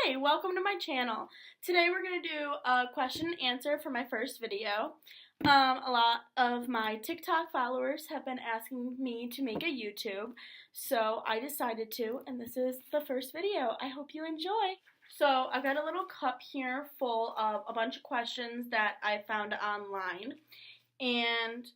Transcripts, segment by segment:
Hi, welcome to my channel. Today we're going to do a question and answer for my first video. A lot of my TikTok followers have been asking me to make a YouTube, so I decided to, and this is the first video. I hope you enjoy. So I've got a little cup here full of a bunch of questions that I found online, and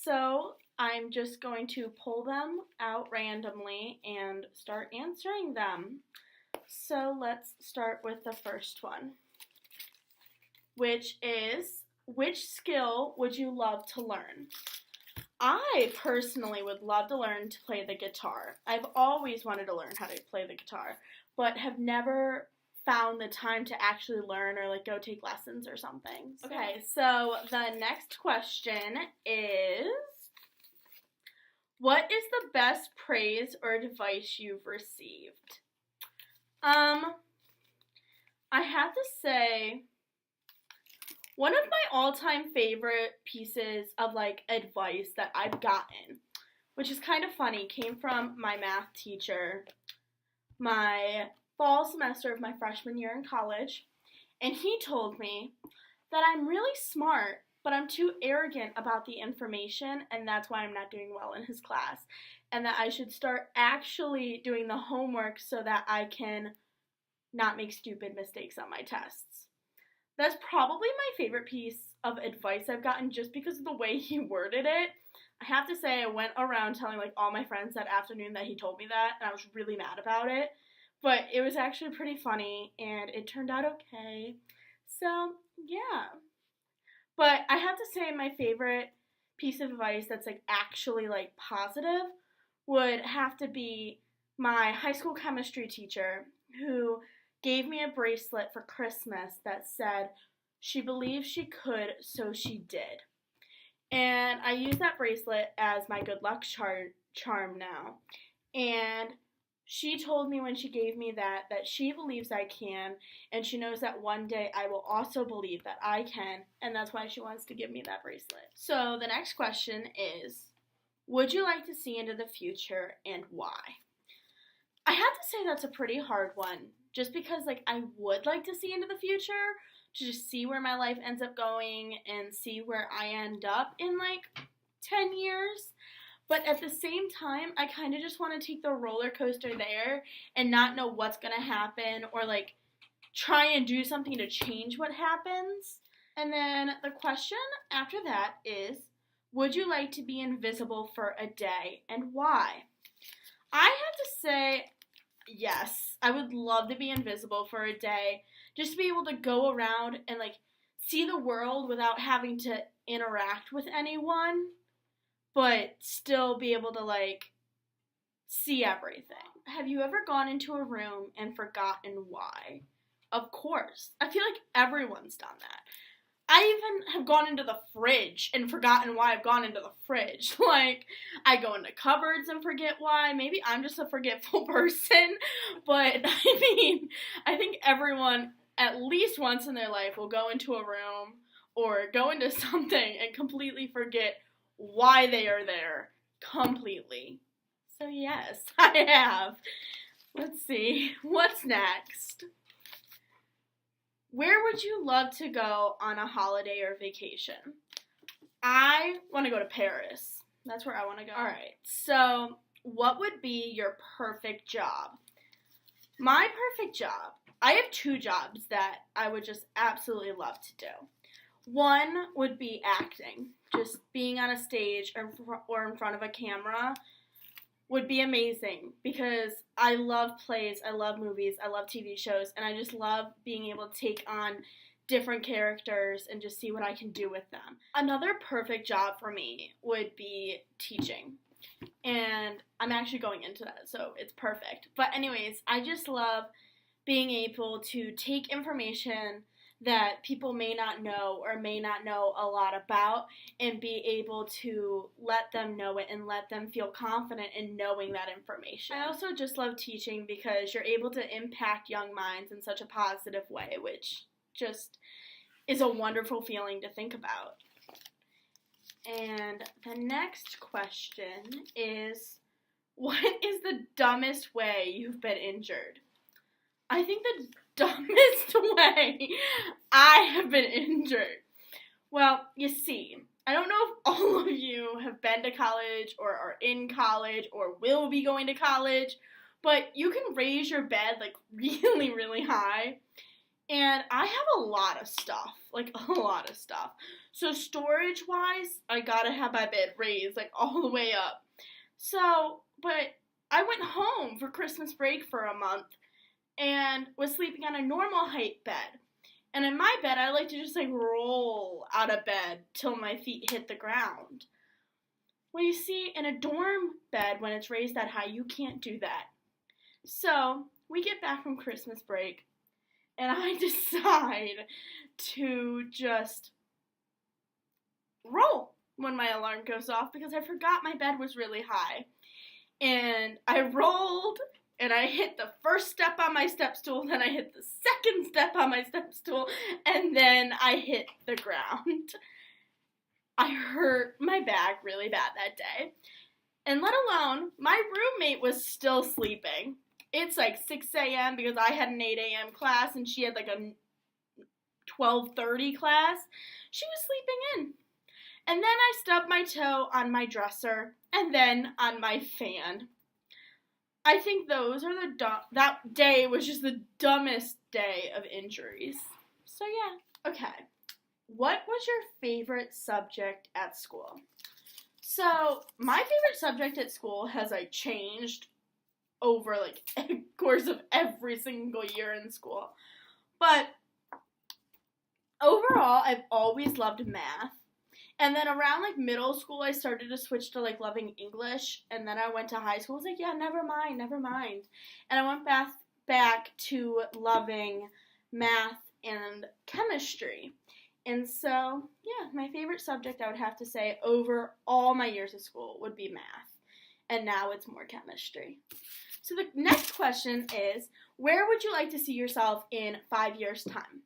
so I'm just going to pull them out randomly and start answering them. So let's start with the first one, which is, which skill would you love to learn? I personally would love to learn to play the guitar. I've always wanted to learn how to play the guitar, but have never found the time to actually learn or go take lessons or something. Okay, so the next question is, what is the best praise or advice you've received? I have to say, one of my all-time favorite pieces of advice that I've gotten, which is kind of funny, came from my math teacher my fall semester of my freshman year in college, and he told me that I'm really smart, but I'm too arrogant about the information, and that's why I'm not doing well in his class, and that I should start actually doing the homework so that I can not make stupid mistakes on my tests. That's probably my favorite piece of advice I've gotten just because of the way he worded it. I have to say, I went around telling all my friends that afternoon that he told me that, and I was really mad about it. But it was actually pretty funny, and it turned out okay. So, yeah. But I have to say my favorite piece of advice that's actually positive would have to be my high school chemistry teacher, who gave me a bracelet for Christmas that said, "She believed she could, so she did." And I use that bracelet as my good luck charm now. And she told me when she gave me that she believes I can, and she knows that one day I will also believe that I can, and that's why she wants to give me that bracelet. So the next question is, would you like to see into the future, and why? I have to say that's a pretty hard one, just because I would like to see into the future, to just see where my life ends up going and see where I end up in 10 years. But at the same time, I kind of just want to take the roller coaster there and not know what's going to happen, or try and do something to change what happens. And then the question after that is, would you like to be invisible for a day, and why? I have to say, yes, I would love to be invisible for a day, just to be able to go around and see the world without having to interact with anyone, but still be able to see everything. Have you ever gone into a room and forgotten why? Of course. I feel like everyone's done that. I even have gone into the fridge and forgotten why I've gone into the fridge. I go into cupboards and forget why. Maybe I'm just a forgetful person, but I think everyone at least once in their life will go into a room or go into something and completely forget why they are there completely. So yes, I have. Let's see, what's next? Where would you love to go on a holiday or vacation? I want to go to Paris. That's where I want to go. Alright, so what would be your perfect job? My perfect job, I have two jobs that I would just absolutely love to do. One would be acting. Just being on a stage or in front of a camera would be amazing, because I love plays, I love movies, I love TV shows, and I just love being able to take on different characters and just see what I can do with them. Another perfect job for me would be teaching, and I'm actually going into that, so it's perfect. But anyways, I just love being able to take information that people may not know or may not know a lot about, and be able to let them know it and let them feel confident in knowing that information. I also just love teaching because you're able to impact young minds in such a positive way, which just is a wonderful feeling to think about. And the next question is, what is the dumbest way you've been injured? I think the dumbest way I have been injured. Well, you see, I don't know if all of you have been to college or are in college or will be going to college, but you can raise your bed like really, really high. And I have a lot of stuff, like a lot of stuff. So storage wise, I gotta have my bed raised like all the way up. So, but I went home for Christmas break for a month and was sleeping on a normal height bed. And in my bed, I like to just like roll out of bed till my feet hit the ground. Well, you see, in a dorm bed, when it's raised that high, you can't do that. So, we get back from Christmas break, and I decide to just roll when my alarm goes off because I forgot my bed was really high. And I rolled, and I hit the first step on my step stool, then I hit the second step on my step stool, and then I hit the ground. I hurt my back really bad that day. And let alone, my roommate was still sleeping. It's like 6 a.m. because I had an 8 a.m. class and she had like a 12:30 class. She was sleeping in. And then I stubbed my toe on my dresser and then on my fan. I think those are that day was just the dumbest day of injuries. So yeah, okay. What was your favorite subject at school? So, my favorite subject at school has like changed over like the course of every single year in school. But overall, I've always loved math. And then around like middle school, I started to switch to like loving English. And then I went to high school. I was like, yeah, never mind. And I went back to loving math and chemistry. And so, yeah, my favorite subject I would have to say over all my years of school would be math. And now it's more chemistry. So the next question is, where would you like to see yourself in 5 years' time?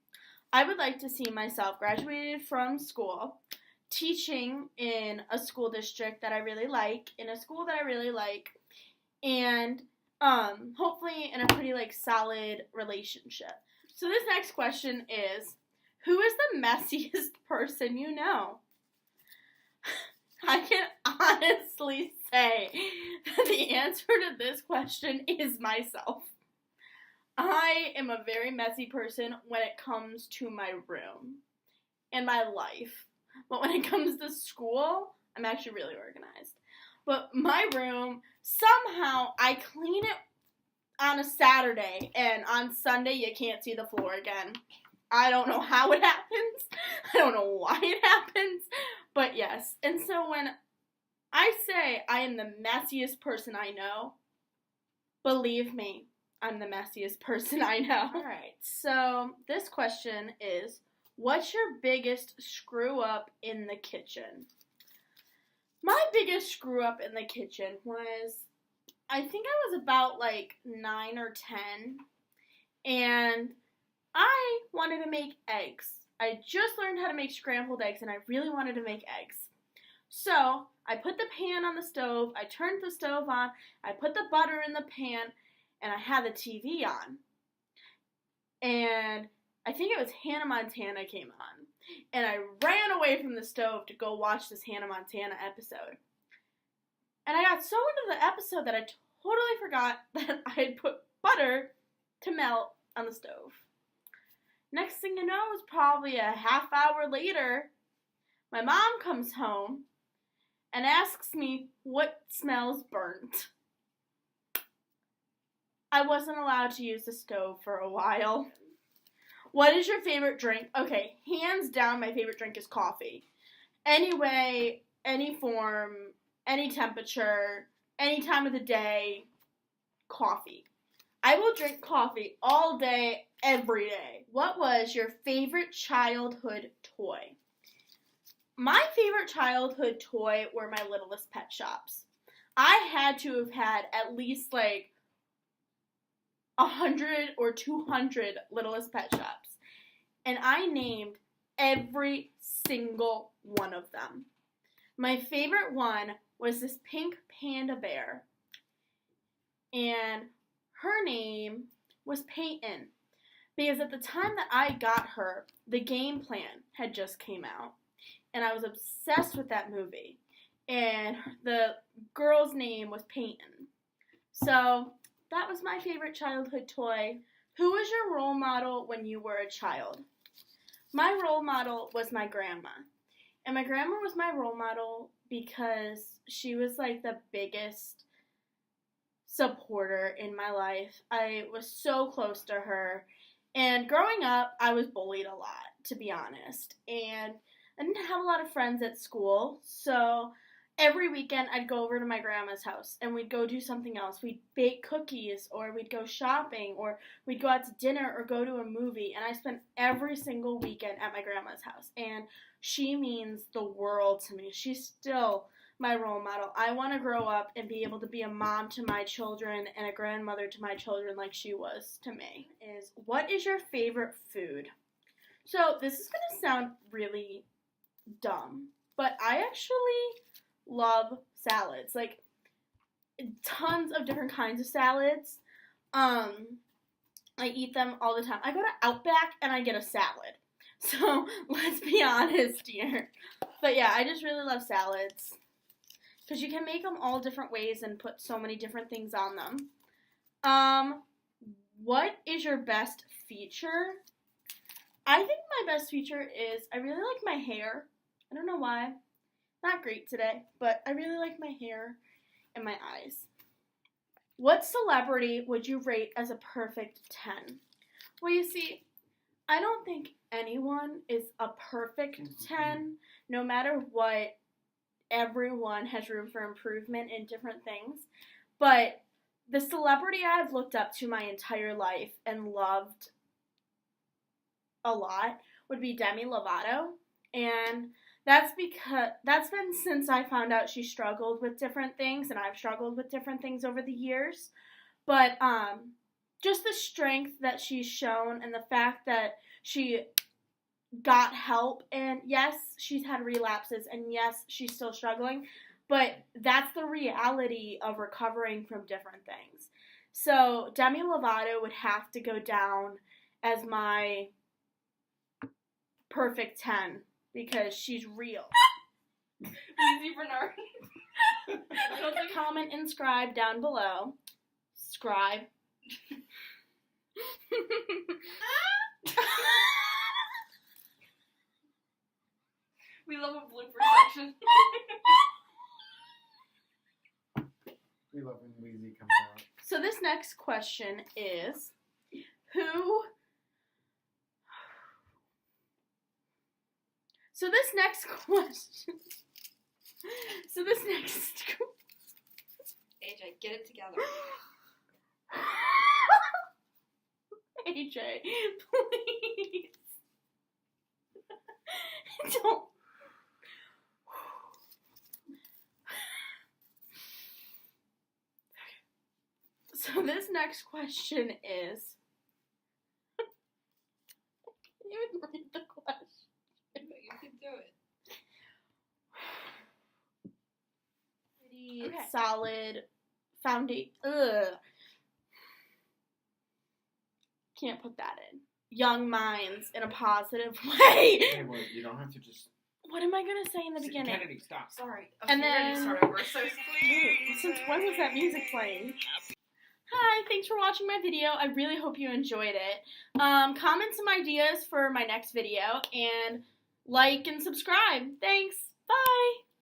I would like to see myself graduated from school, teaching in a school district that I really like, in a school that I really like, and hopefully in a pretty like solid relationship. So this next question is, who is the messiest person you know? I can honestly say that the answer to this question is myself. I am a very messy person when it comes to my room and my life. But when it comes to school, I'm actually really organized. But my room, somehow I clean it on a Saturday, and on Sunday you can't see the floor again. I don't know how it happens. I don't know why it happens. But yes. And so when I say I am the messiest person I know, believe me, I'm the messiest person I know. Alright, so this question is, what's your biggest screw up in the kitchen? My biggest screw up in the kitchen was, I think I was about like 9 or 10, and I wanted to make eggs. I just learned how to make scrambled eggs, and I really wanted to make eggs. So, I put the pan on the stove, I turned the stove on, I put the butter in the pan, and I had the TV on. And I think it was Hannah Montana came on. And I ran away from the stove to go watch this Hannah Montana episode. And I got so into the episode that I totally forgot that I had put butter to melt on the stove. Next thing you know, it was probably a half hour later, my mom comes home and asks me what smells burnt. I wasn't allowed to use the stove for a while. What is your favorite drink? Okay, hands down, my favorite drink is coffee. Any way, any form, any temperature, any time of the day, coffee. I will drink coffee all day, every day. What was your favorite childhood toy? My favorite childhood toy were my Littlest Pet Shops. I had to have had at least like 100 or 200 Littlest Pet Shops. And I named every single one of them. My favorite one was this pink panda bear. And her name was Peyton. Because at the time that I got her, The Game Plan had just came out. And I was obsessed with that movie. And the girl's name was Peyton. So that was my favorite childhood toy. Who was your role model when you were a child? My role model was my grandma. And my grandma was my role model because she was like the biggest supporter in my life. I was so close to her. And growing up, I was bullied a lot, to be honest. And I didn't have a lot of friends at school, so every weekend I'd go over to my grandma's house and we'd go do something else. We'd bake cookies, or we'd go shopping, or we'd go out to dinner or go to a movie. And I spent every single weekend at my grandma's house. And she means the world to me. She's still my role model. I want to grow up and be able to be a mom to my children and a grandmother to my children like she was to me. What is your favorite food? So this is going to sound really dumb, but I actually love salads, like tons of different kinds of salads. I eat them all the time. I go to Outback and I get a salad. So let's be honest here. But yeah, I just really love salads because you can make them all different ways and put so many different things on them. What is your best feature? I think my best feature is I really like my hair. I don't know why. Not great today, but I really like my hair and my eyes. What celebrity would you rate as a perfect 10? Well, you see, I don't think anyone is a perfect 10. No matter what, everyone has room for improvement in different things. But the celebrity I've looked up to my entire life and loved a lot would be Demi Lovato. And that's been since I found out she struggled with different things, and I've struggled with different things over the years. But just the strength that she's shown and the fact that she got help, and yes, she's had relapses, and yes, she's still struggling, but that's the reality of recovering from different things. So Demi Lovato would have to go down as my perfect 10 because she's real. Easy Bernard. Comment and subscribe down below. Scribe. We love a blooper section. We love when Weezy comes out. So this next question is, who... So this next question... AJ, get it together. AJ, please. Don't... So this next question is... Can you even read the question? You can do it. Pretty Okay. solid foundation. Ugh. Can't put that in. Young minds in a positive way. Hey, well, you don't have to just... What am I going to say in the beginning? Kennedy, stop. Sorry. And Okay, ready to then- start over. So Since when was that music playing? Hi, thanks for watching my video. I really hope you enjoyed it. Comment some ideas for my next video and like and subscribe. Thanks. Bye.